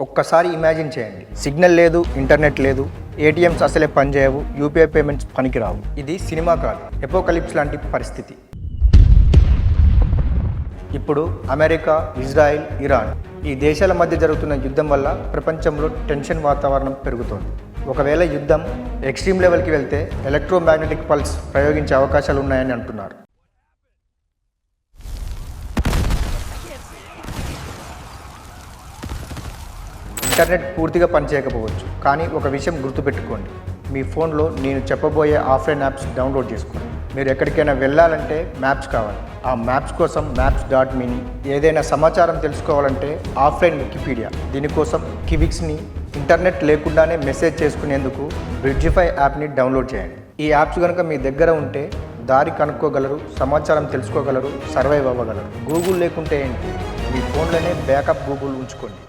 ఒక్కసారి ఇమాజిన్ చేయండి, సిగ్నల్ లేదు, ఇంటర్నెట్ లేదు, ఏటీఎంస్ అసలే పనిచేయవు, యూపీఐ పేమెంట్స్ పనికిరావు. ఇది సినిమా కాదు, ఎపోకలిప్స్ లాంటి పరిస్థితి. ఇప్పుడు అమెరికా, ఇజ్రాయిల్, ఇరాన్ ఈ దేశాల మధ్య జరుగుతున్న యుద్ధం వల్ల ప్రపంచంలో టెన్షన్ వాతావరణం పెరుగుతోంది. ఒకవేళ యుద్ధం ఎక్స్ట్రీమ్ లెవెల్కి వెళ్తే ఎలక్ట్రోమాగ్నెటిక్ పల్స్ ప్రయోగించే అవకాశాలు ఉన్నాయని అంటున్నారు. ఇంటర్నెట్ పూర్తిగా పనిచేయకపోవచ్చు, కానీ ఒక విషయం గుర్తుపెట్టుకోండి, మీ ఫోన్లో నేను చెప్పబోయే ఆఫ్లైన్ యాప్స్ డౌన్లోడ్ చేసుకోండి. మీరు ఎక్కడికైనా వెళ్ళాలంటే మ్యాప్స్ కావాలి. ఆ మ్యాప్స్ కోసం maps.meని, ఏదైనా సమాచారం తెలుసుకోవాలంటే ఆఫ్లైన్ వికీపీడియా, దీనికోసం కివిక్స్ని, ఇంటర్నెట్ లేకుండానే మెసేజ్ చేసుకునేందుకు బ్రిడ్జిఫై యాప్ని డౌన్లోడ్ చేయండి. ఈ యాప్స్ కనుక మీ దగ్గర ఉంటే దారి కనుక్కోగలరు, సమాచారం తెలుసుకోగలరు, సర్వైవ్ అవ్వగలరు. గూగుల్ లేకుంటే ఏంటి, మీ ఫోన్లోనే బ్యాకప్ గూగుల్ ఉంచుకోండి.